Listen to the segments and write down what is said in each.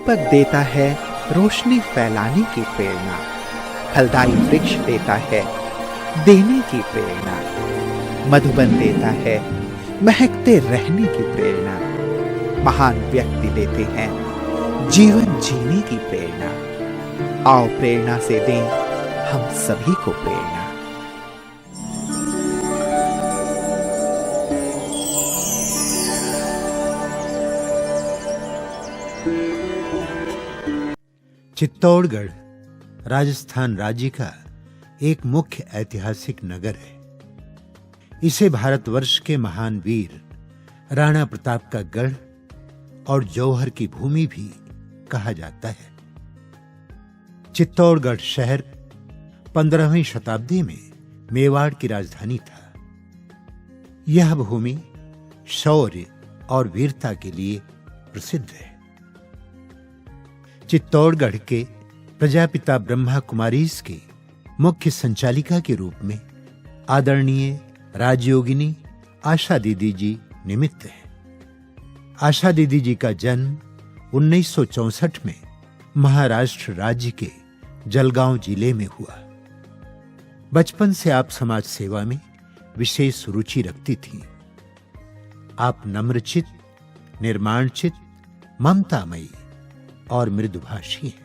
दीपक देता है रोशनी फैलाने की प्रेरणा, फलदायी वृक्ष देता है देने की प्रेरणा, मधुबन देता है महकते रहने की प्रेरणा, महान व्यक्ति देते हैं जीवन जीने की प्रेरणा। आओ प्रेरणा से दें हम सभी को प्रेरणा। चित्तौड़गढ़ राजस्थान राज्य का एक मुख्य ऐतिहासिक नगर है। इसे भारतवर्ष के महान वीर राणा प्रताप का गढ़ और जौहर की भूमि भी कहा जाता है। चित्तौड़गढ़ शहर 15वीं शताब्दी में मेवाड़ की राजधानी था। यह भूमि शौर्य और वीरता के लिए प्रसिद्ध है। चित्तौड़गढ़ के प्रजापिता ब्रह्मा कुमारीज के मुख्य संचालिका के रूप में आदरणीय राजयोगिनी आशा दीदी जी निमित्त है। आशा दीदी जी का जन्म 1964 में महाराष्ट्र राज्य के जलगांव जिले में हुआ। बचपन से आप समाज सेवा में विशेष रुचि रखती थीं। आप नम्रचित, निर्माणचित, ममतामयी और मृदुभाषी हैं।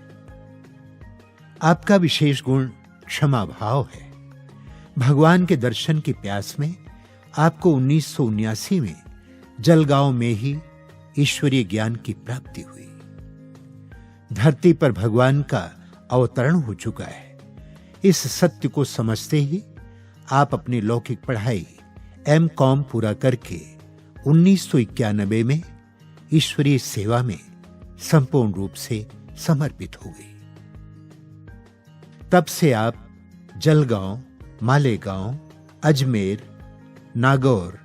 आपका विशेष गुण क्षमा भाव है। भगवान के दर्शन की प्यास में आपको 1979 में जलगांव में ही ईश्वरीय ज्ञान की प्राप्ति हुई। धरती पर भगवान का अवतरण हो चुका है। इस सत्य को समझते ही आप अपनी लौकिक पढ़ाई M.Com पूरा करके 1991 में ईश्वरीय सेवा में संपूर्ण रूप से समर्पित हो गई। तब से आप जलगांव, मालेगांव, अजमेर, नागौर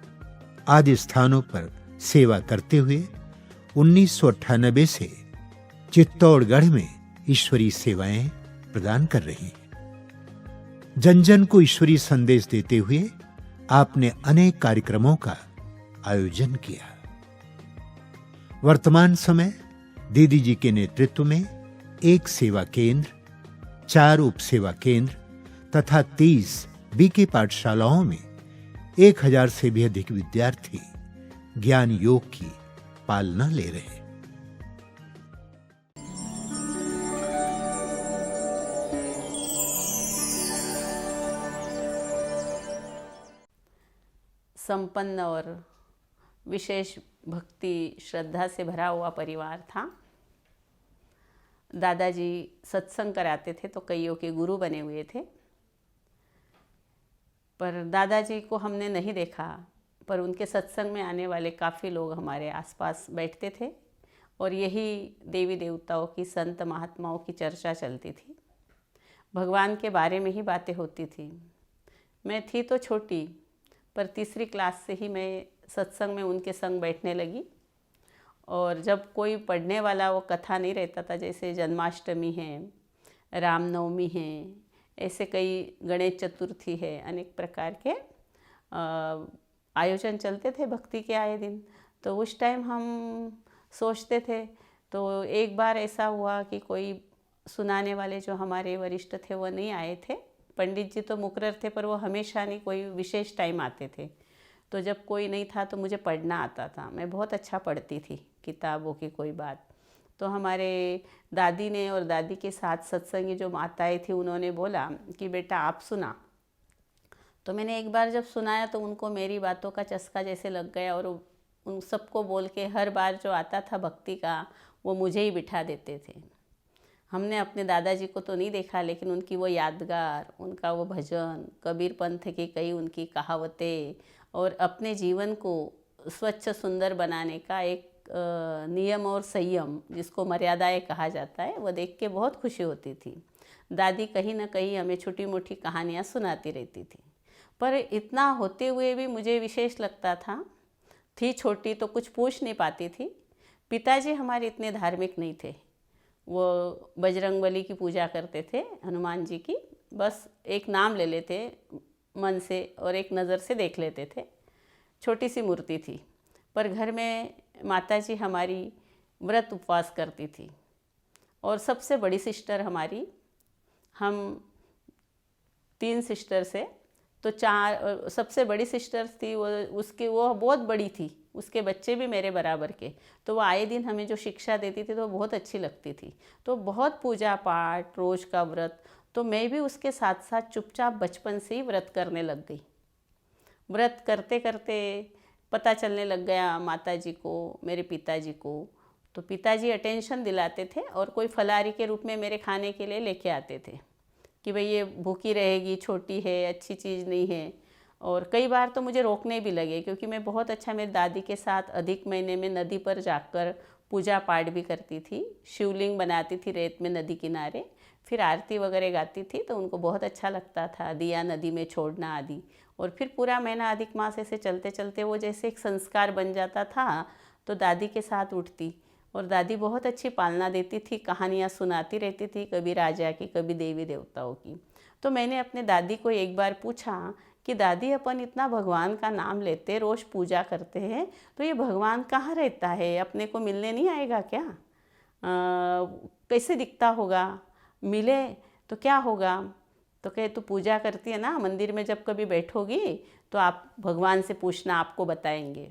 आदि स्थानों पर सेवा करते हुए 1998 से चित्तौड़गढ़ में ईश्वरीय सेवाएं प्रदान कर रही हैं। जन जन को ईश्वरीय संदेश देते हुए आपने अनेक कार्यक्रमों का आयोजन किया। वर्तमान समय दीदी जी के नेतृत्व में एक सेवा केंद्र, 4 उप सेवा केंद्र तथा 30 बीके पाठशालाओं में 1000 से भी अधिक विद्यार्थी ज्ञान योग की पालना ले रहे हैं। संपन्न और विशेष भक्ति श्रद्धा से भरा हुआ परिवार था। दादाजी सत्संग कराते थे तो कईयों के गुरु बने हुए थे। पर दादाजी को हमने नहीं देखा, पर उनके सत्संग में आने वाले काफ़ी लोग हमारे आसपास बैठते थे और यही देवी देवताओं की, संत महात्माओं की चर्चा चलती थी। भगवान के बारे में ही बातें होती थी। मैं थी तो छोटी, पर तीसरी क्लास से ही मैं सत्संग में उनके संग बैठने लगी। और जब कोई पढ़ने वाला वो कथा नहीं रहता था, जैसे जन्माष्टमी है, रामनवमी है, ऐसे कई गणेश चतुर्थी है, अनेक प्रकार के आयोजन चलते थे भक्ति के आए दिन। तो उस टाइम हम सोचते थे। तो एक बार ऐसा हुआ कि कोई सुनाने वाले जो हमारे वरिष्ठ थे वो नहीं आए थे। पंडित जी तो मुकर्रर थे, पर वो हमेशा नहीं, कोई विशेष टाइम आते थे। तो जब कोई नहीं था तो मुझे पढ़ना आता था। मैं बहुत अच्छा पढ़ती थी किताबों की कोई बात। तो हमारे दादी ने और दादी के साथ सत्संगी जो माताएं थी, उन्होंने बोला कि बेटा आप सुना। तो मैंने एक बार जब सुनाया तो उनको मेरी बातों का चस्का जैसे लग गया और उन सबको बोल के हर बार जो आता था भक्ति का, वो मुझे ही बिठा देते थे। हमने अपने दादाजी को तो नहीं देखा, लेकिन उनकी वो यादगार, उनका वो भजन, कबीर पंथ की कई उनकी कहावतें और अपने जीवन को स्वच्छ सुंदर बनाने का एक नियम और संयम, जिसको मर्यादाएं कहा जाता है, वो देख के बहुत खुशी होती थी। दादी कहीं ना कहीं हमें छोटी मोटी कहानियाँ सुनाती रहती थी। पर इतना होते हुए भी मुझे विशेष लगता था। थी छोटी तो कुछ पूछ नहीं पाती थी। पिताजी हमारे इतने धार्मिक नहीं थे। वो बजरंगबली की पूजा करते थे, हनुमान जी की, बस एक नाम ले लेते मन से और एक नज़र से देख लेते थे। छोटी सी मूर्ति थी। पर घर में माताजी हमारी व्रत उपवास करती थी। और सबसे बड़ी सिस्टर हमारी, हम 3 सिस्टर्स है, तो 4 सबसे बड़ी सिस्टर्स थी वो बहुत बड़ी थी, उसके बच्चे भी मेरे बराबर के, तो वो आए दिन हमें जो शिक्षा देती थी तो बहुत अच्छी लगती थी। तो बहुत पूजा पाठ, रोज़ का व्रत, तो मैं भी उसके साथ साथ चुपचाप बचपन से ही व्रत करने लग गई। व्रत करते करते पता चलने लग गया माता जी को, मेरे पिताजी को, तो पिताजी अटेंशन दिलाते थे और कोई फलारी के रूप में मेरे खाने के लिए लेके आते थे कि भाई ये भूखी रहेगी, छोटी है, अच्छी चीज़ नहीं है। और कई बार तो मुझे रोकने भी लगे, क्योंकि मैं बहुत अच्छा मेरी दादी के साथ अधिक महीने में नदी पर जाकर पूजा पाठ भी करती थी, शिवलिंग बनाती थी रेत में नदी किनारे, फिर आरती वगैरह गाती थी, तो उनको बहुत अच्छा लगता था, दिया नदी में छोड़ना आदि। और फिर पूरा महीना अधिक मास ऐसे चलते चलते वो जैसे एक संस्कार बन जाता था, तो दादी के साथ उठती, और दादी बहुत अच्छी पालना देती थी, कहानियाँ सुनाती रहती थी, कभी राजा की, कभी देवी देवताओं की। तो मैंने अपने दादी को एक बार पूछा कि दादी, अपन इतना भगवान का नाम लेते, रोज़ पूजा करते हैं, तो ये भगवान कहाँ रहता है, अपने को मिलने नहीं आएगा क्या? कैसे दिखता होगा, मिले तो क्या होगा? तो कहे तू पूजा करती है ना, मंदिर में जब कभी बैठोगी तो आप भगवान से पूछना, आपको बताएंगे।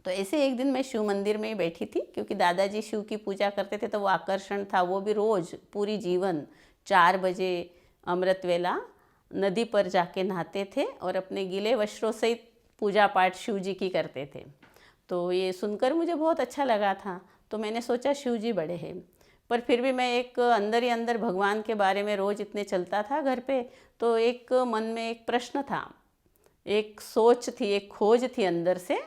तो ऐसे एक दिन मैं शिव मंदिर में ही बैठी थी, क्योंकि दादाजी शिव की पूजा करते थे, तो वो आकर्षण था, वो भी रोज़ पूरी जीवन 4 बजे अमृत वेला नदी पर जाके नहाते थे और अपने गीले वस्त्रों सहित पूजा पाठ शिव जी की करते थे। तो ये सुनकर मुझे बहुत अच्छा लगा था, तो मैंने सोचा शिव जी बड़े हैं, पर फिर भी मैं एक अंदर ही अंदर भगवान के बारे में रोज़ इतने चलता था घर पे, तो एक मन में एक प्रश्न था, एक सोच थी, एक खोज थी अंदर से।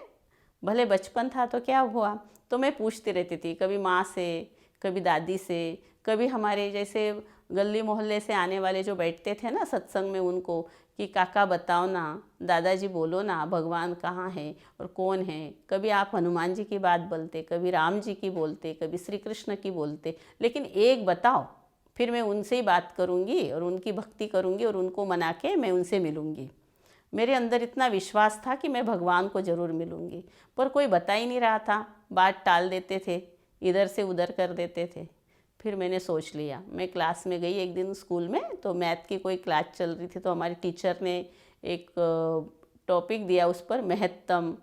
भले बचपन था तो क्या हुआ, तो मैं पूछती रहती थी, कभी माँ से, कभी दादी से, कभी हमारे जैसे गली मोहल्ले से आने वाले जो बैठते थे ना सत्संग में, उनको कि काका बताओ ना, दादाजी बोलो ना, भगवान कहाँ है और कौन है। कभी आप हनुमान जी की बात बोलते, कभी राम जी की बोलते, कभी श्री कृष्ण की बोलते, लेकिन एक बताओ, फिर मैं उनसे ही बात करूँगी और उनकी भक्ति करूँगी और उनको मना के मैं उनसे मिलूँगी। मेरे अंदर इतना विश्वास था कि मैं भगवान को ज़रूर मिलूँगी, पर कोई बता ही नहीं रहा था, बात टाल देते थे, इधर से उधर कर देते थे। फिर मैंने सोच लिया, मैं क्लास में गई एक दिन स्कूल में, तो मैथ की कोई क्लास चल रही थी, तो हमारी टीचर ने एक टॉपिक दिया, उस पर महत्तम,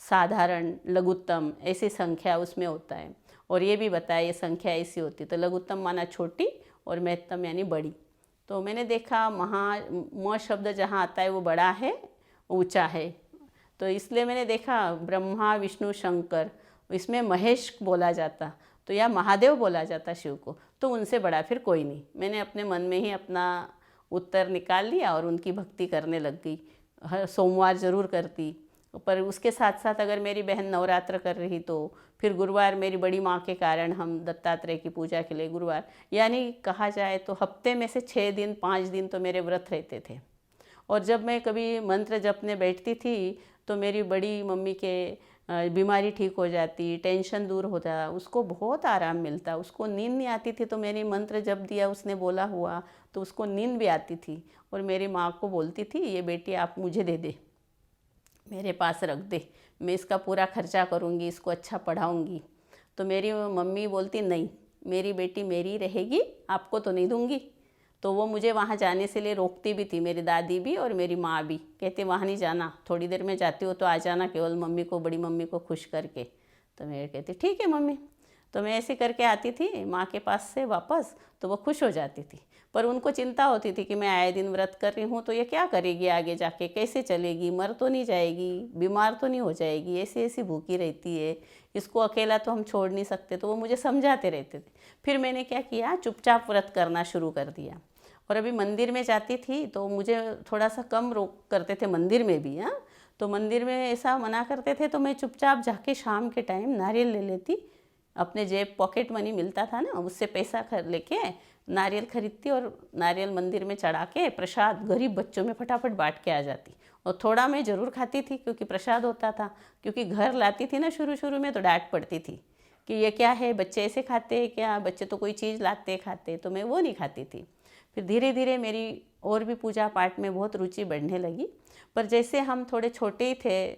साधारण, लघुत्तम ऐसी संख्या उसमें होता है, और ये भी बताया ये संख्या ऐसी होती, तो लघुत्तम माना छोटी और महत्तम यानी बड़ी। तो मैंने देखा म शब्द जहाँ आता है वो बड़ा है, ऊंचा है, तो इसलिए मैंने देखा ब्रह्मा विष्णु शंकर, इसमें महेश बोला जाता, तो या महादेव बोला जाता शिव को, तो उनसे बड़ा फिर कोई नहीं। मैंने अपने मन में ही अपना उत्तर निकाल लिया और उनकी भक्ति करने लग गई। हर सोमवार ज़रूर करती, पर उसके साथ साथ अगर मेरी बहन नवरात्र कर रही तो फिर गुरुवार, मेरी बड़ी माँ के कारण हम दत्तात्रेय की पूजा के लिए गुरुवार, यानी कहा जाए तो हफ्ते में से 6 दिन 5 दिन तो मेरे व्रत रहते थे। और जब मैं कभी मंत्र जपने बैठती थी तो मेरी बड़ी मम्मी के बीमारी ठीक हो जाती, टेंशन दूर होता, उसको बहुत आराम मिलता, उसको नींद नहीं आती थी, तो मैंने मंत्र जप दिया, उसने बोला हुआ, तो उसको नींद भी आती थी। और मेरी माँ को बोलती थी, ये बेटी आप मुझे दे दे, मेरे पास रख दे, मैं इसका पूरा खर्चा करूँगी, इसको अच्छा पढ़ाऊँगी। तो मेरी मम्मी बोलती नहीं, मेरी बेटी मेरी रहेगी, आपको तो नहीं दूँगी। तो वो मुझे वहाँ जाने से लिए रोकती भी थी, मेरी दादी भी और मेरी माँ भी, कहते वहाँ नहीं जाना, थोड़ी देर में जाती हो तो आ जाना, केवल मम्मी को, बड़ी मम्मी को खुश करके। तो मैं कहती ठीक है मम्मी। तो मैं ऐसे करके आती थी माँ के पास से वापस, तो वो खुश हो जाती थी। पर उनको चिंता होती थी कि मैं आए दिन व्रत कर रही हूँ, तो ये क्या करेगी आगे जाके, कैसे चलेगी, मर तो नहीं जाएगी, बीमार तो नहीं हो जाएगी, ऐसी ऐसी भूखी रहती है, इसको अकेला तो हम छोड़ नहीं सकते। तो वो मुझे समझाते रहते थे। फिर मैंने क्या किया, चुपचाप व्रत करना शुरू कर दिया। और अभी मंदिर में जाती थी तो मुझे थोड़ा सा कम रोक करते थे मंदिर में भी, हाँ, तो मंदिर में ऐसा मना करते थे, तो मैं चुपचाप जाके शाम के टाइम नारियल ले लेती, अपने जेब पॉकेट मनी मिलता था ना, उससे पैसा लेके नारियल खरीदती और नारियल मंदिर में चढ़ा के प्रसाद गरीब बच्चों में फटाफट बांट के आ जाती। और थोड़ा मैं ज़रूर खाती थी क्योंकि प्रसाद होता था, क्योंकि घर लाती थी ना शुरू शुरू में तो डांट पड़ती थी कि ये क्या है, बच्चे ऐसे खाते हैं क्या, बच्चे तो कोई चीज़ लाते खाते, तो मैं वो नहीं खाती थी। फिर धीरे धीरे मेरी और भी पूजा पाठ में बहुत रुचि बढ़ने लगी। पर जैसे हम थोड़े छोटे ही थे,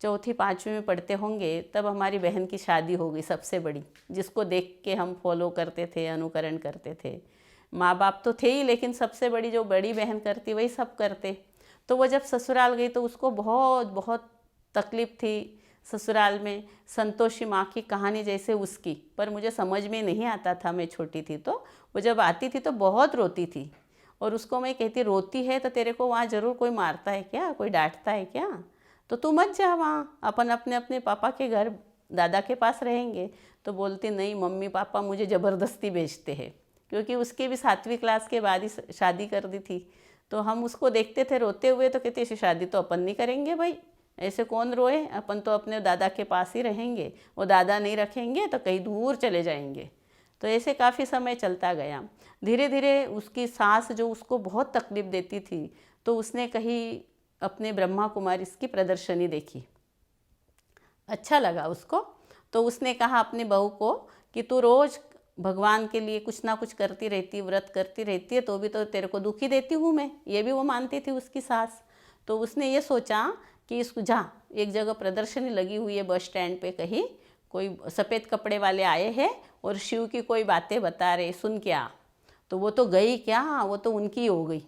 चौथी पाँचवीं में पढ़ते होंगे, तब हमारी बहन की शादी हो गई, सबसे बड़ी, जिसको देख के हम फॉलो करते थे, अनुकरण करते थे। माँ बाप तो थे ही, लेकिन सबसे बड़ी जो बड़ी बहन करती वही सब करते। तो वो जब ससुराल गई तो उसको बहुत बहुत तकलीफ़ थी ससुराल में। संतोषी माँ की कहानी जैसे उसकी, पर मुझे समझ में नहीं आता था, मैं छोटी थी। तो वो जब आती थी तो बहुत रोती थी, और उसको मैं कहती, रोती है तो तेरे को वहाँ ज़रूर कोई मारता है क्या, कोई डांटता है क्या, तो तू मत जा वहाँ, अपन अपने अपने पापा के घर दादा के पास रहेंगे। तो बोलती, नहीं मम्मी पापा मुझे ज़बरदस्ती भेजते हैं, क्योंकि उसकी भी 7वीं क्लास के बाद ही शादी कर दी थी। तो हम उसको देखते थे रोते हुए, तो कहते ऐसी शादी तो अपन नहीं करेंगे भाई, ऐसे कौन रोए, अपन तो अपने दादा के पास ही रहेंगे, वो दादा नहीं रखेंगे तो कहीं दूर चले जाएंगे। तो ऐसे काफ़ी समय चलता गया। धीरे धीरे उसकी सास जो उसको बहुत तकलीफ़ देती थी, तो उसने कहीं अपने ब्रह्मा कुमारी इसकी प्रदर्शनी देखी, अच्छा लगा उसको। तो उसने कहा अपनी बहू को कि तू रोज़ भगवान के लिए कुछ ना कुछ करती रहती, व्रत करती रहती है, तो भी तो तेरे को दुखी देती हूँ मैं, ये भी वो मानती थी उसकी सास। तो उसने ये सोचा कि इसको जा, एक जगह प्रदर्शनी लगी हुई है बस स्टैंड पे, कहीं कोई सफ़ेद कपड़े वाले आए हैं और शिव की कोई बातें बता रहे, सुन क्या। तो वो तो गई क्या, वो तो उनकी हो गई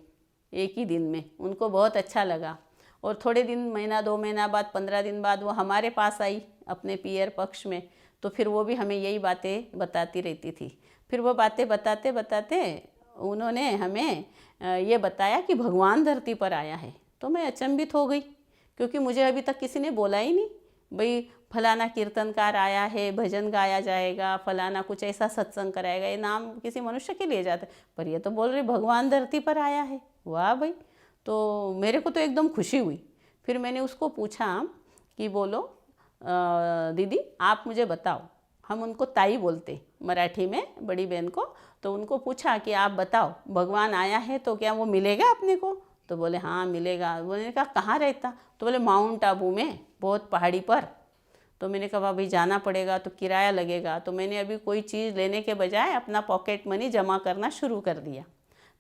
एक ही दिन में, उनको बहुत अच्छा लगा। और थोड़े दिन, महीना 2 महीना बाद, 15 दिन बाद वो हमारे पास आई अपने पियर पक्ष में। तो फिर वो भी हमें यही बातें बताती रहती थी। फिर वो बातें बताते बताते उन्होंने हमें ये बताया कि भगवान धरती पर आया है। तो मैं अचंभित हो गई, क्योंकि मुझे अभी तक किसी ने बोला ही नहीं, भाई फलाना कीर्तनकार आया है, भजन गाया जाएगा, फलाना कुछ ऐसा सत्संग कराएगा, ये नाम किसी मनुष्य के लिए जाता है, पर ये तो बोल रहे भगवान धरती पर आया है। वाह भाई, तो मेरे को तो एकदम खुशी हुई। फिर मैंने उसको पूछा कि बोलो दीदी आप मुझे बताओ, हम उनको ताई बोलते मराठी में, बड़ी बहन को। तो उनको पूछा कि आप बताओ, भगवान आया है तो क्या वो मिलेगा अपने को। तो बोले हाँ मिलेगा। मैंने कहा कहाँ रहता, तो बोले माउंट आबू में, बहुत पहाड़ी पर। तो मैंने कहा भाई जाना पड़ेगा तो किराया लगेगा। तो मैंने अभी कोई चीज़ लेने के बजाय अपना पॉकेट मनी जमा करना शुरू कर दिया,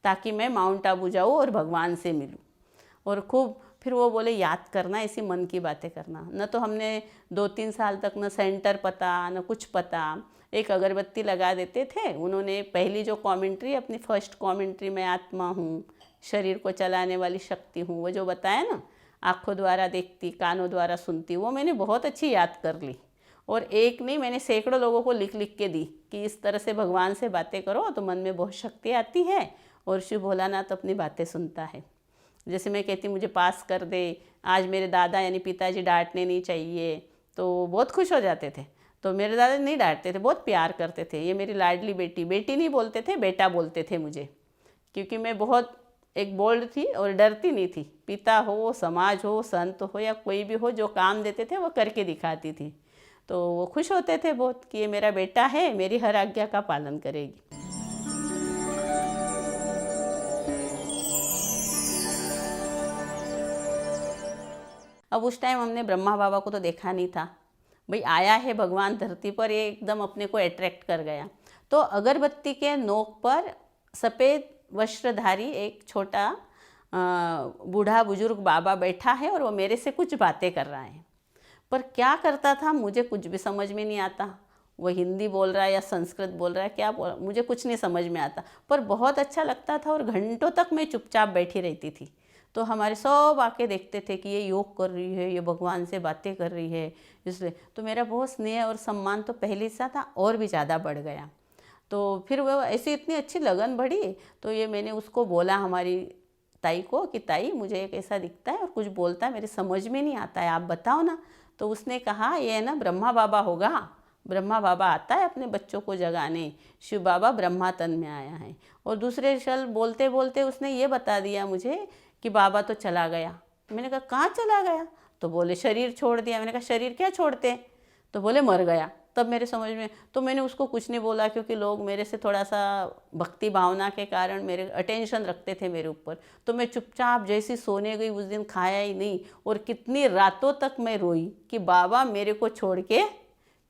ताकि मैं माउंट आबू जाऊँ और भगवान से मिलूँ। और खूब फिर वो बोले याद करना, ऐसी मन की बातें करना। न तो हमने 2-3 साल तक न सेंटर पता, न कुछ पता। एक अगरबत्ती लगा देते थे। उन्होंने पहली जो कमेंट्री, अपनी फर्स्ट कमेंट्री, मैं आत्मा हूँ, शरीर को चलाने वाली शक्ति हूँ, वो जो बताया ना, आँखों द्वारा देखती, कानों द्वारा सुनती, वो मैंने बहुत अच्छी याद कर ली। और एक नहीं, मैंने सैकड़ों लोगों को लिख लिख के दी कि इस तरह से भगवान से बातें करो तो मन में बहुत शक्ति आती है, और शिव भोलानाथ अपनी बातें सुनता है। जैसे मैं कहती मुझे पास कर दे, आज मेरे दादा यानी पिताजी डांटने नहीं चाहिए, तो बहुत खुश हो जाते थे। तो मेरे दादा नहीं डांटते थे, बहुत प्यार करते थे। ये मेरी लाडली बेटी, बेटी नहीं बोलते थे, बेटा बोलते थे मुझे, क्योंकि मैं बहुत एक बोल्ड थी और डरती नहीं थी। पिता हो, समाज हो, संत हो या कोई भी हो, जो काम देते थे वो करके दिखाती थी। तो वो खुश होते थे बहुत कि ये मेरा बेटा है, मेरी हर आज्ञा का पालन करेगी। अब उस टाइम हमने ब्रह्मा बाबा को तो देखा नहीं था, भाई आया है भगवान धरती पर, ये एकदम अपने को अट्रैक्ट कर गया। तो अगरबत्ती के नोक पर सफ़ेद वस्त्रधारी एक छोटा बूढ़ा बुजुर्ग बाबा बैठा है, और वो मेरे से कुछ बातें कर रहा है। पर क्या करता था मुझे कुछ भी समझ में नहीं आता। वो हिंदी बोल रहा है या संस्कृत बोल रहा है, क्या बोल, मुझे कुछ नहीं समझ में आता, पर बहुत अच्छा लगता था। और घंटों तक मैं चुपचाप बैठी रहती थी। तो हमारे सब आके देखते थे कि ये योग कर रही है, ये भगवान से बातें कर रही है, इसलिए तो मेरा बहुत स्नेह और सम्मान तो पहले सा था, और भी ज़्यादा बढ़ गया। तो फिर वो ऐसी इतनी अच्छी लगन बढ़ी। तो ये मैंने उसको बोला, हमारी ताई को, कि ताई मुझे एक ऐसा दिखता है और कुछ बोलता है, मेरे समझ में नहीं आता है, आप बताओ ना। तो उसने कहा ये ना ब्रह्मा बाबा होगा, ब्रह्मा बाबा आता है अपने बच्चों को जगाने, शिव बाबा ब्रह्मा तन में आया है। और दूसरे शब्द बोलते बोलते उसने ये बता दिया मुझे कि बाबा तो चला गया। मैंने कहा कहाँ चला गया, तो बोले शरीर छोड़ दिया। मैंने कहा शरीर क्या छोड़ते हैं, तो बोले मर गया। तब मेरे समझ में, तो मैंने उसको कुछ नहीं बोला, क्योंकि लोग मेरे से थोड़ा सा भक्ति भावना के कारण मेरे अटेंशन रखते थे मेरे ऊपर। तो मैं चुपचाप जैसी सोने गई, उस दिन खाया ही नहीं, और कितनी रातों तक मैं रोई कि बाबा मेरे को छोड़ के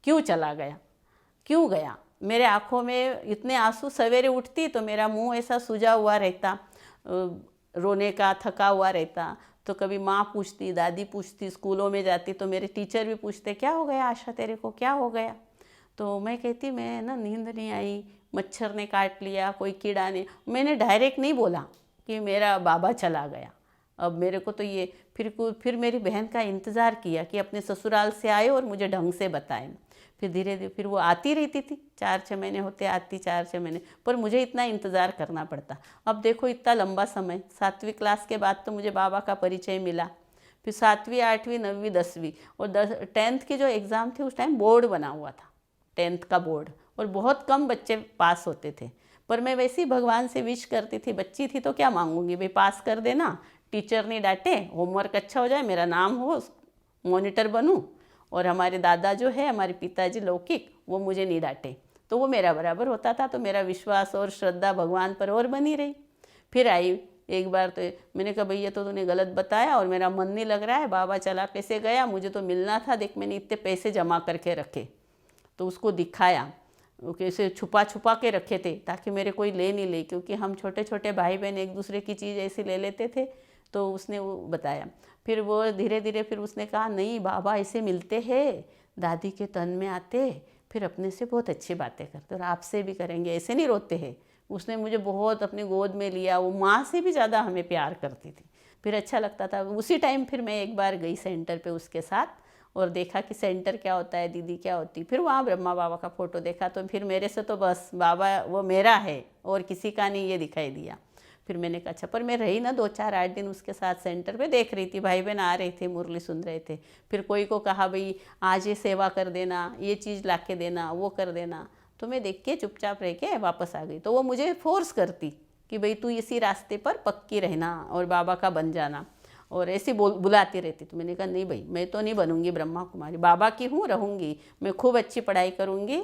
क्यों चला गया, क्यों गया। मेरे आँखों में इतने आंसू, सवेरे उठती तो मेरा मुंह ऐसा सूजा हुआ रहता, रोने का, थका हुआ रहता। तो कभी माँ पूछती, दादी पूछती, स्कूलों में जाती तो मेरे टीचर भी पूछते क्या हो गया आशा तेरे को, क्या हो गया। तो मैं कहती मैं ना नींद नहीं आई, मच्छर ने काट लिया, कोई कीड़ा ने। मैंने डायरेक्ट नहीं बोला कि मेरा बाबा चला गया। अब मेरे को तो ये फिर मेरी बहन का इंतज़ार किया कि अपने ससुराल से आए और मुझे ढंग से बताएं। फिर धीरे धीरे फिर वो आती रहती थी, 4-6 महीने होते आती, 4-6 महीने, पर मुझे इतना इंतज़ार करना पड़ता। अब देखो इतना लंबा समय, 7वीं क्लास के बाद तो मुझे बाबा का परिचय मिला। फिर 7वीं, 8वीं, 9वीं, 10वीं और 10th की जो एग्ज़ाम थी उस टाइम बोर्ड बना हुआ था, 10th का बोर्ड, और बहुत कम बच्चे पास होते थे। पर मैं वैसे ही भगवान से विश करती थी, बच्ची थी तो क्या मांगूंगी भाई, पास कर देना, टीचर नहीं डांटे, होमवर्क अच्छा हो जाए, मेरा नाम हो, मॉनिटर बनूं, और हमारे दादा जो है, हमारे पिताजी लौकिक, वो मुझे नहीं डांटे, तो वो मेरा बराबर होता था। तो मेरा विश्वास और श्रद्धा भगवान पर और बनी रही। फिर आई एक बार तो मैंने कहा भैया तो तूने गलत बताया और मेरा मन नहीं लग रहा है, बाबा चला कैसे गया, मुझे तो मिलना था, देख मैंने इतने पैसे जमा करके रखे। तो उसको दिखाया, कैसे छुपा छुपा के रखे थे ताकि मेरे कोई ले नहीं ले, क्योंकि हम छोटे छोटे भाई बहन एक दूसरे की चीज़ ऐसी ले लेते थे। तो उसने वो बताया। फिर वो धीरे धीरे फिर उसने कहा नहीं बाबा ऐसे मिलते हैं, दादी के तन में आते, फिर अपने से बहुत अच्छी बातें करते और आपसे भी करेंगे, ऐसे नहीं रोते हैं। उसने मुझे बहुत अपनी गोद में लिया, वो माँ से भी ज़्यादा हमें प्यार करती थी। फिर अच्छा लगता था। उसी टाइम फिर मैं एक बार गई सेंटर पे उसके साथ और देखा कि सेंटर क्या होता है, दीदी क्या होती। फिर वहाँ ब्रह्मा बाबा का फ़ोटो देखा तो फिर मेरे से तो बस बाबा वो मेरा है और किसी का नहीं, ये दिखाई दिया। फिर मैंने कहा अच्छा, पर मैं रही ना 2-4-8 दिन उसके साथ सेंटर पे, देख रही थी, भाई बहन आ रहे थे, मुरली सुन रहे थे। फिर कोई को कहा भाई आज ये सेवा कर देना, ये चीज़ ला के देना, वो कर देना, तो मैं देख के चुपचाप रह के वापस आ गई। तो वो मुझे फोर्स करती कि भाई तू इसी रास्ते पर पक्की रहना और बाबा का बन जाना, और ऐसी बुलाती रहती। तो मैंने कहा नहीं भाई मैं तो नहीं बनूंगी ब्रह्मा कुमारी, बाबा की हूँ, रहूँगी, मैं खूब अच्छी पढ़ाई करूँगी।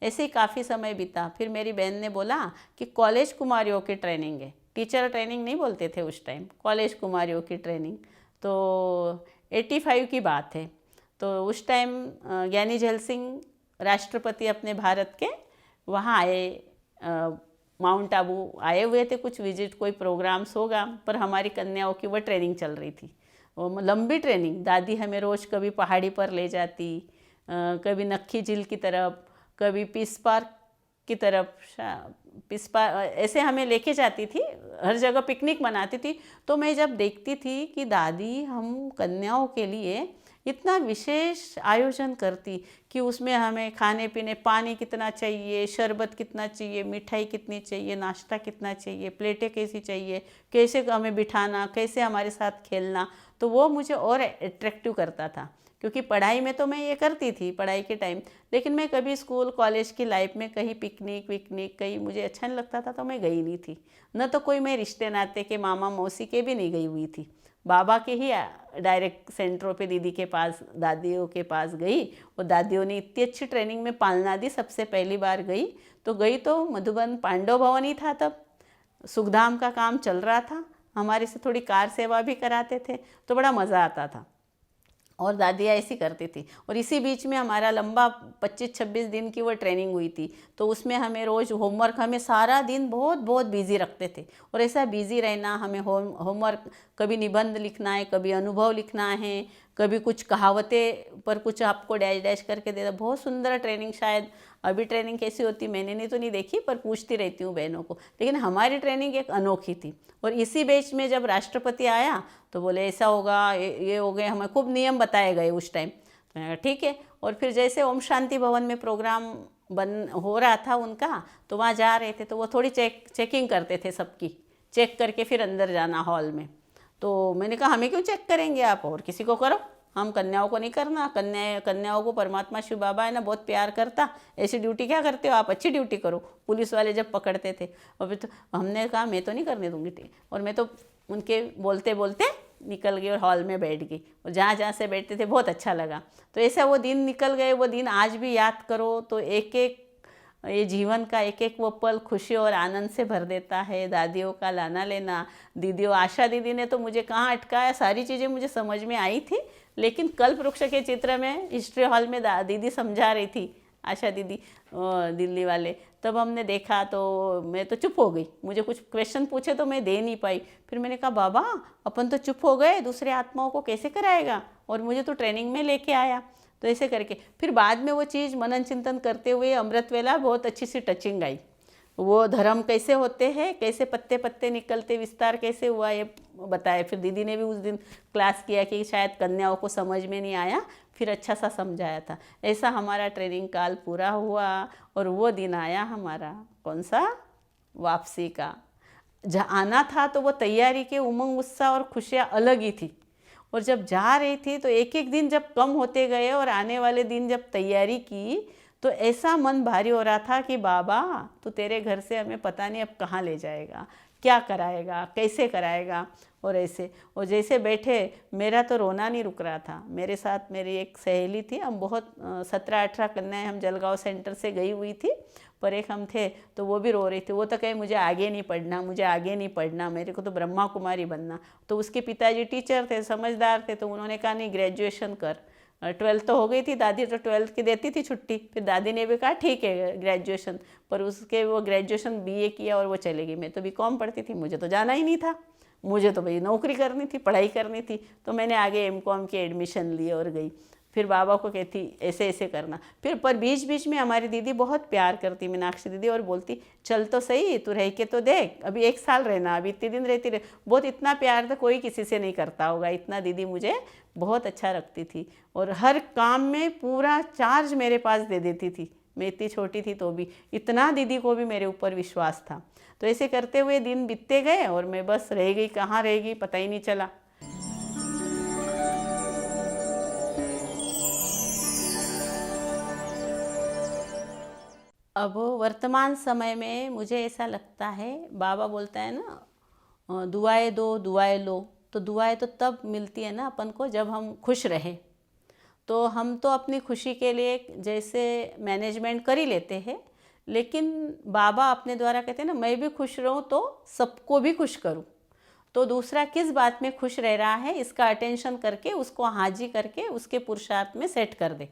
ऐसे ही काफ़ी समय बीता। फिर मेरी बहन ने बोला कि कॉलेज कुमारियों की ट्रेनिंग है, टीचर ट्रेनिंग नहीं बोलते थे उस टाइम, कॉलेज कुमारियों की ट्रेनिंग। तो 85 की बात है। तो उस टाइम ज्ञानी झैल सिंह राष्ट्रपति अपने भारत के वहाँ आए, माउंट आबू आए हुए थे, कुछ विजिट कोई प्रोग्राम्स होगा, पर हमारी कन्याओं की वो ट्रेनिंग चल रही थी। वो लंबी ट्रेनिंग, दादी हमें रोज़ कभी पहाड़ी पर ले जाती, कभी नक्खी झील की तरफ, कभी पीस पार्क की तरफ, पीस पार्क ऐसे हमें लेके जाती थी, हर जगह पिकनिक मनाती थी। तो मैं जब देखती थी कि दादी हम कन्याओं के लिए इतना विशेष आयोजन करती कि उसमें हमें खाने पीने, पानी कितना चाहिए, शरबत कितना चाहिए, मिठाई कितनी चाहिए, नाश्ता कितना चाहिए, प्लेटें कैसी चाहिए, कैसे हमें बिठाना, कैसे हमारे साथ खेलना, तो वो मुझे और अट्रैक्टिव करता था। क्योंकि पढ़ाई में तो मैं ये करती थी पढ़ाई के टाइम, लेकिन मैं कभी स्कूल कॉलेज की लाइफ में कहीं पिकनिक विकनिक कहीं मुझे अच्छा नहीं लगता था तो मैं गई नहीं थी। न तो कोई मैं रिश्ते नाते के मामा मौसी के भी नहीं गई हुई थी, बाबा के ही डायरेक्ट सेंटरों पे दीदी के पास, दादियों के पास गई। और दादियों ने इतनी अच्छी ट्रेनिंग में पालना दी, सबसे पहली बार गई तो मधुबन पांडव भवन ही था, तब सुखधाम का काम चल रहा था, हमारे से थोड़ी कार सेवा भी कराते थे, तो बड़ा मज़ा आता था। और दादियाँ ऐसी करती थी। और इसी बीच में हमारा लंबा 25-26 दिन की वो ट्रेनिंग हुई थी, तो उसमें हमें रोज़ होमवर्क, हमें सारा दिन बहुत बहुत बिजी रखते थे। और ऐसा बिजी रहना, हमें होमवर्क, कभी निबंध लिखना है, कभी अनुभव लिखना है, कभी कुछ कहावतें पर कुछ आपको डैश डैश करके देता। बहुत सुंदर ट्रेनिंग, शायद अभी ट्रेनिंग कैसी होती मैंने तो नहीं देखी, पर पूछती रहती हूँ बहनों को, लेकिन हमारी ट्रेनिंग एक अनोखी थी। और इसी बैच में जब राष्ट्रपति आया तो बोले ऐसा होगा, ये हो गए, हमें खूब नियम बताए गए उस टाइम। तो मैंने कहा ठीक है। और फिर जैसे ओम शांति भवन में प्रोग्राम बन हो रहा था उनका, तो वहाँ जा रहे थे तो वो थोड़ी चेकिंग करते थे, सबकी चेक करके फिर अंदर जाना हॉल में। तो मैंने कहा हमें क्यों चेक करेंगे आप, और किसी को करो, हम कन्याओं को नहीं करना, कन्याओं को परमात्मा शिव बाबा है ना बहुत प्यार करता, ऐसी ड्यूटी क्या करते हो आप, अच्छी ड्यूटी करो। पुलिस वाले जब पकड़ते थे, और फिर तो हमने कहा मैं तो नहीं करने दूंगी, और मैं तो उनके बोलते बोलते निकल गई और हॉल में बैठ गई। और जहाँ जहाँ से बैठते थे बहुत अच्छा लगा। तो ऐसा वो दिन निकल गए, वो दिन आज भी याद करो तो एक एक ये जीवन का एक एक वो पल खुशी और आनंद से भर देता है। दादियों का लाना लेना, दीदियों, आशा दीदी ने तो मुझे कहाँ अटकाया, सारी चीज़ें मुझे समझ में आई थी। लेकिन कल्प वृक्ष के चित्र में हिस्ट्री हॉल में दीदी समझा रही थी आशा दीदी दिल्ली वाले, तब हमने देखा तो मैं तो चुप हो गई। मुझे कुछ क्वेश्चन पूछे तो मैं दे नहीं पाई। फिर मैंने कहा बाबा अपन तो चुप हो गए, दूसरे आत्माओं को कैसे कराएगा, और मुझे तो ट्रेनिंग में लेके आया। तो ऐसे करके फिर बाद में वो चीज़ मनन चिंतन करते हुए अमृत वेला बहुत अच्छी सी टचिंग आई। वो धर्म कैसे होते हैं, कैसे पत्ते पत्ते निकलते, विस्तार कैसे हुआ, ये बताया। फिर दीदी ने भी उस दिन क्लास किया कि शायद कन्याओं को समझ में नहीं आया, फिर अच्छा सा समझाया था। ऐसा हमारा ट्रेनिंग काल पूरा हुआ और वो दिन आया हमारा कौन सा, वापसी का। जहाँ आना था तो वो तैयारी के उमंग उत्साह और खुशियाँ अलग ही थी, और जब जा रही थी तो एक एक दिन जब कम होते गए और आने वाले दिन जब तैयारी की तो ऐसा मन भारी हो रहा था कि बाबा तू तेरे घर से हमें पता नहीं अब कहाँ ले जाएगा, क्या कराएगा, कैसे कराएगा। और ऐसे, और जैसे बैठे मेरा तो रोना नहीं रुक रहा था। मेरे साथ मेरी एक सहेली थी, हम बहुत 17-18 कन्याएं हम जलगांव सेंटर से गई हुई थी, पर एक हम थे तो वो भी रो रही थी। वो तो कहे मुझे आगे नहीं पढ़ना, मुझे आगे नहीं पढ़ना, मेरे को तो ब्रह्मा कुमारी बनना। तो उसके पिताजी टीचर थे, समझदार थे, तो उन्होंने कहा नहीं ग्रेजुएशन कर। 12th तो हो गई थी, दादी तो 12th की देती थी छुट्टी। फिर दादी ने भी कहा ठीक है ग्रेजुएशन, पर उसके वो ग्रेजुएशन BA किया और वो चले गई। मैं तो BCom पढ़ती थी, मुझे तो जाना ही नहीं था, मुझे तो भाई नौकरी करनी थी, पढ़ाई करनी थी। तो मैंने आगे MCom की एडमिशन ली और गई। फिर बाबा को कहती ऐसे ऐसे करना। फिर पर बीच बीच में हमारी दीदी बहुत प्यार करती, मीनाक्षी दीदी, और बोलती चल तो सही, तू रह के तो देख, अभी 1 साल रहना, अभी इतने दिन रहती रहे। बहुत इतना प्यार तो कोई किसी से नहीं करता होगा, इतना दीदी मुझे बहुत अच्छा रखती थी। और हर काम में पूरा चार्ज मेरे पास दे देती थी। मैं इतनी छोटी थी तो भी इतना दीदी को भी मेरे ऊपर विश्वास था। तो ऐसे करते हुए दिन बीतते गए और मैं बस रह गई, कहाँ रह गई पता ही नहीं चला। अब वर्तमान समय में मुझे ऐसा लगता है, बाबा बोलता है ना दुआएं दो दुआएं लो, तो दुआएं तो तब मिलती है ना अपन को जब हम खुश रहे। तो हम तो अपनी खुशी के लिए जैसे मैनेजमेंट कर ही लेते हैं, लेकिन बाबा अपने द्वारा कहते हैं ना मैं भी खुश रहूं तो सबको भी खुश करूं। तो दूसरा किस बात में खुश रह रहा है इसका अटेंशन करके उसको हाजी करके उसके पुरुषार्थ में सेट कर दे,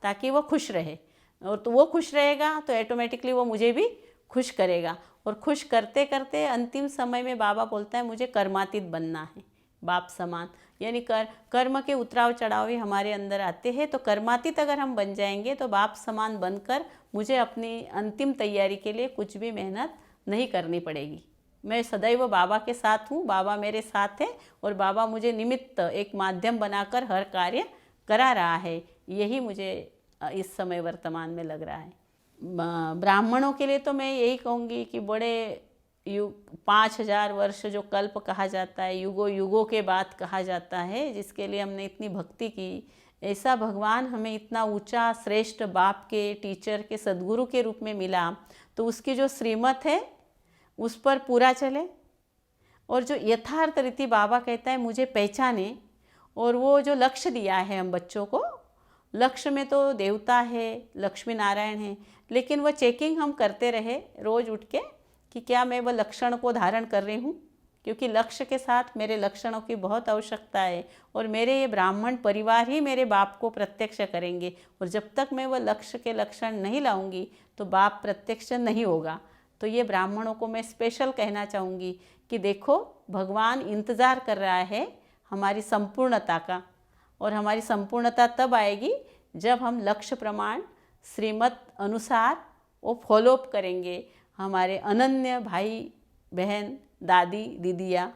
ताकि वो खुश रहे। और तो वो खुश रहेगा तो ऑटोमेटिकली वो मुझे भी खुश करेगा। और खुश करते करते अंतिम समय में बाबा बोलता है मुझे कर्मातीत बनना है, बाप समान। यानी कर्म के उतराव चढ़ाव ही हमारे अंदर आते हैं। तो कर्मातीत अगर हम बन जाएंगे तो बाप समान बनकर मुझे अपनी अंतिम तैयारी के लिए कुछ भी मेहनत नहीं करनी पड़ेगी। मैं सदैव बाबा के साथ हूँ, बाबा मेरे साथ है, और बाबा मुझे निमित्त एक माध्यम बनाकर हर कार्य करा रहा है। यही मुझे इस समय वर्तमान में लग रहा है। ब्राह्मणों के लिए तो मैं यही कहूँगी कि बड़े युग 5000 वर्ष जो कल्प कहा जाता है, युगों युगों के बाद कहा जाता है, जिसके लिए हमने इतनी भक्ति की, ऐसा भगवान हमें इतना ऊंचा श्रेष्ठ बाप के, टीचर के, सद्गुरु के रूप में मिला, तो उसकी जो श्रीमत है उस पर पूरा चले। और जो यथार्थ रीति बाबा कहता है मुझे पहचाने, और वो जो लक्ष्य दिया है हम बच्चों को, लक्ष्य में तो देवता है, लक्ष्मी नारायण है, लेकिन वो चेकिंग हम करते रहे रोज़ उठ के कि क्या मैं वह लक्षण को धारण कर रही हूँ, क्योंकि लक्ष्य के साथ मेरे लक्षणों की बहुत आवश्यकता है। और मेरे ये ब्राह्मण परिवार ही मेरे बाप को प्रत्यक्ष करेंगे, और जब तक मैं वह लक्ष्य के लक्षण नहीं लाऊंगी तो बाप प्रत्यक्ष नहीं होगा। तो ये ब्राह्मणों को मैं स्पेशल कहना चाहूँगी कि देखो भगवान इंतज़ार कर रहा है हमारी संपूर्णता का, और हमारी संपूर्णता तब आएगी जब हम लक्ष्य प्रमाण श्रीमत अनुसार वो फॉलोअप करेंगे। हमारे अनन्य भाई बहन, दादी दीदिया,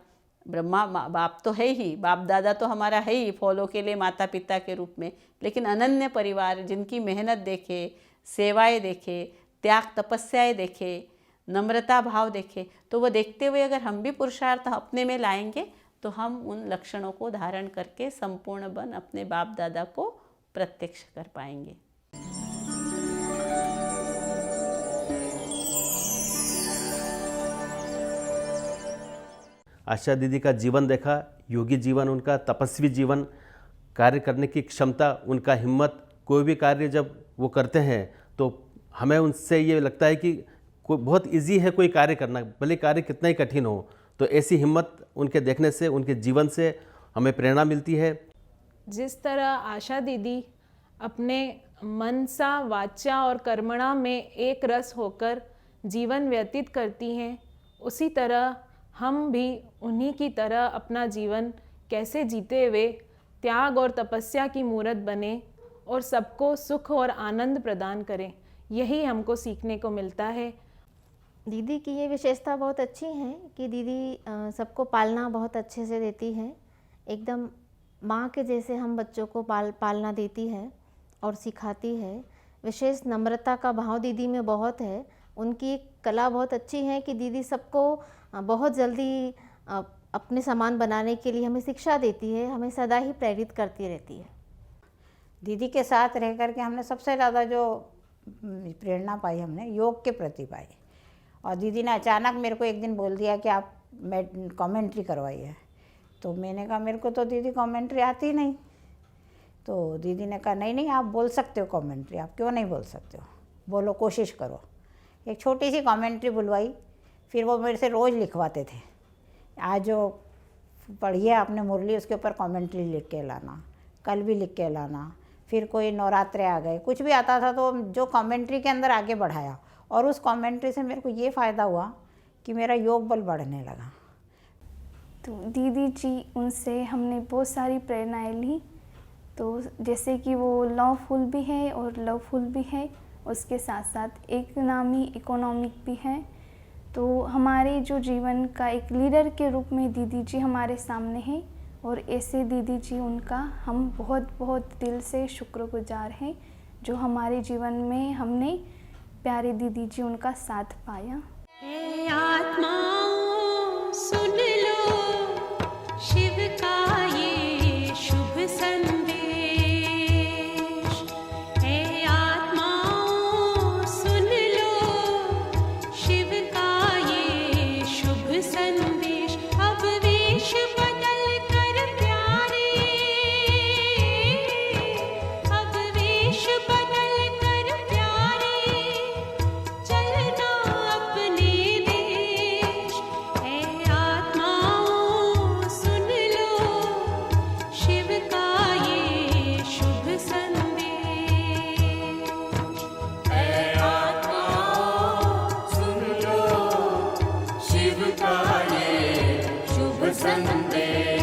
ब्रह्मा बाप तो है ही, बाप दादा तो हमारा है ही फॉलो के लिए माता पिता के रूप में, लेकिन अनन्य परिवार जिनकी मेहनत देखे, सेवाएं देखे, त्याग तपस्याएं देखे, नम्रता भाव देखे, तो वो देखते हुए अगर हम भी पुरुषार्थ अपने में लाएंगे तो हम उन लक्षणों को धारण करके संपूर्ण बन अपने बाप दादा को प्रत्यक्ष कर पाएंगे। आशा दीदी का जीवन देखा, योगी जीवन उनका, तपस्वी जीवन, कार्य करने की क्षमता, उनका हिम्मत, कोई भी कार्य जब वो करते हैं तो हमें उनसे ये लगता है कि कोई बहुत इजी है कोई कार्य करना, भले कार्य कितना ही कठिन हो। तो ऐसी हिम्मत उनके देखने से, उनके जीवन से हमें प्रेरणा मिलती है। जिस तरह आशा दीदी अपने मनसा वाचा और कर्मणा में एक रस होकर जीवन व्यतीत करती हैं, उसी तरह हम भी उन्हीं की तरह अपना जीवन कैसे जीते हुए त्याग और तपस्या की मूरत बने और सबको सुख और आनंद प्रदान करें। यही हमको सीखने को मिलता है। दीदी की ये विशेषता बहुत अच्छी है कि दीदी सबको पालना बहुत अच्छे से देती है। एकदम माँ के जैसे हम बच्चों को पालना देती है और सिखाती है। विशेष नम्रता का भाव दीदी में बहुत है। उनकी एक कला बहुत अच्छी है कि दीदी सबको बहुत जल्दी अपने समान बनाने के लिए हमें शिक्षा देती है, हमें सदा ही प्रेरित करती रहती है। दीदी के साथ रह कर के हमने सबसे ज़्यादा जो प्रेरणा पाई हमने योग के प्रति पाई। और दीदी ने अचानक मेरे को एक दिन बोल दिया कि आप कमेंट्री करवाइए। तो मैंने कहा मेरे को तो दीदी कमेंट्री आती नहीं। तो दीदी ने कहा नहीं नहीं आप बोल सकते हो कमेंट्री, आप क्यों नहीं बोल सकते हो, बोलो, कोशिश करो। एक छोटी सी कमेंट्री बुलवाई, फिर वो मेरे से रोज़ लिखवाते थे, आज जो पढ़िए आपने मुरली उसके ऊपर कमेंट्री लिख के लाना, कल भी लिख के लाना। फिर कोई नवरात्रे आ गए, कुछ भी आता था तो जो कमेंट्री के अंदर आगे बढ़ाया। और उस कमेंट्री से मेरे को ये फ़ायदा हुआ कि मेरा योग बल बढ़ने लगा। तो दीदी जी उनसे हमने बहुत सारी प्रेरणाएं ली। तो जैसे कि वो लवफुल भी है और लवफुल भी है, उसके साथ साथ इकोनॉमिक भी है। तो हमारे जो जीवन का एक लीडर के रूप में दीदी जी हमारे सामने हैं और ऐसे दीदी जी उनका हम बहुत बहुत दिल से शुक्रगुजार हैं जो हमारे जीवन में हमने प्यारे दीदी जी उनका साथ पाया। आत्माओं सुन लो शिव का ये शुभ संदेश। हे आत्माओं सुन लो शिव का ये शुभ संदेश। अब वेश बदल कर प्यारे, अब वेश बदल कर प्यारे, चलना अपने देश। है आत्माओं सुन लो शिव का ये शुभ संदेश। है आत्माओं सुन लो शिव का ये शुभ संदेश।